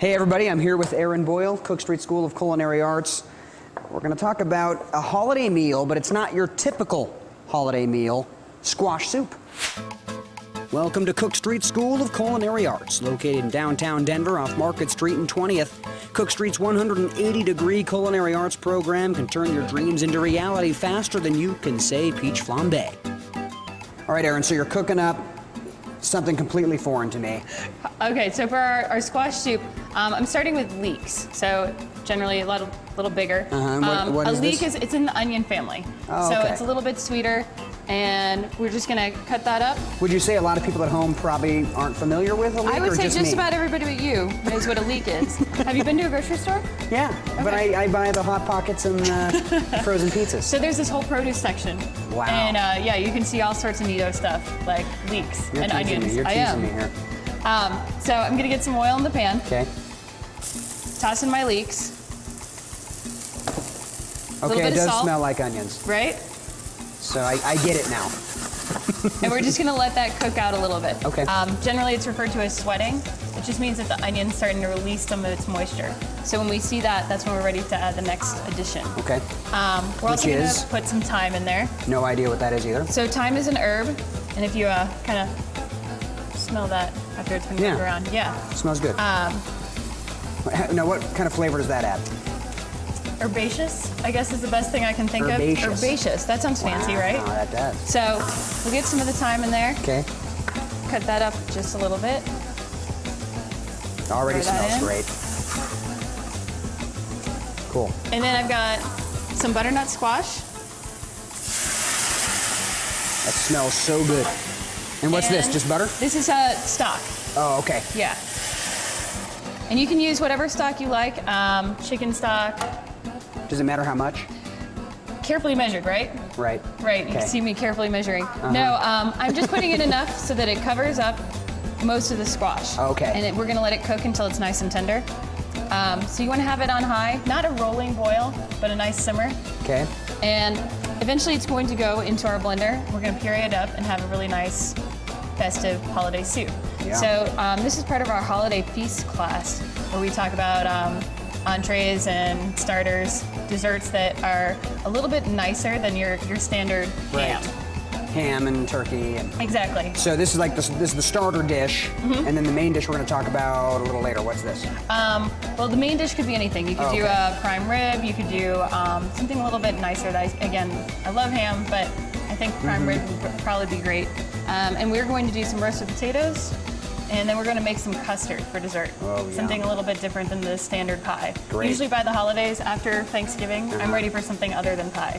Hey everybody, I'm here with Erin Boyle, Cook Street School of Culinary Arts. We're going to talk about a holiday meal, but it's not your typical holiday meal, squash soup. Welcome to Cook Street School of Culinary Arts, located in downtown Denver off Market Street and 20th. Cook Street's 180-degree culinary arts program can turn your dreams into reality faster than you can say peach flambe. All right, Erin, so you're cooking up something completely foreign to me. Okay, so for our squash soup, I'm starting with leeks. So generally a little bigger. What is a leek this? it's in the onion family. Oh, so okay. it's a little bit sweeter, and we're just gonna cut that up. Would you say a lot of people at home probably aren't familiar with a leek, I would or say just just me? about everybody but you knows what a leek is. Have you been to a grocery store? Yeah, but I buy the Hot Pockets and frozen pizzas. So there's this whole produce section. Wow. And yeah, you can see all sorts of neato stuff, like leeks You're and teasing onions. me. You're teasing me here. So I'm gonna get some oil in the pan. Okay. Toss in my leeks. Okay, it does salt. smell like onions. Right? So I get it now. And we're just gonna let that cook out a little bit. Okay. Generally it's referred to as sweating. It just means that the onion's starting to release some of its moisture. So when we see that, that's when we're ready to add the next addition. Okay. We're also Which gonna is? put some thyme in there. No idea what that is either. So thyme is an herb, and if you kind of smell that after it's been moved around, Smells good. Now, what kind of flavor does that add? Herbaceous, I guess is the best thing I can think Herbaceous. of. Herbaceous, that sounds fancy, right? Wow, that does. So we'll get some of the thyme in there, Okay. cut that up just a little bit. Already Throw that smells in. great. Cool. And then I've got some butternut squash. That smells so good. And what's this, And just butter? This is stock, Oh, okay. yeah. And you can use whatever stock you like, chicken stock, Does it matter how much? carefully measured, right? Right. Right, you Okay. can see me carefully measuring. No, I'm just putting it enough so that it covers up most of the squash. Okay. And we're gonna let it cook until it's nice and tender. So you wanna have it on high, not a rolling boil, but a nice simmer. Okay. And eventually it's going to go into our blender. We're gonna puree it up and have a really nice festive holiday soup. Yeah. So this is part of our holiday feast class where we talk about entrees and starters, desserts that are a little bit nicer than your standard ham. Ham and turkey. And Exactly. so this is this is the starter dish, and then the main dish we're going to talk about a little later. What's this? Well, the main dish could be anything. You could do a prime rib. You could do something a little bit nicer. That I love ham, but I think prime rib would probably be great. And we're going to do some roasted potatoes, and then we're going to make some custard for dessert. Oh, yeah. Something a little bit different than the standard pie. Great. Usually by the holidays after Thanksgiving, I'm ready for something other than pie.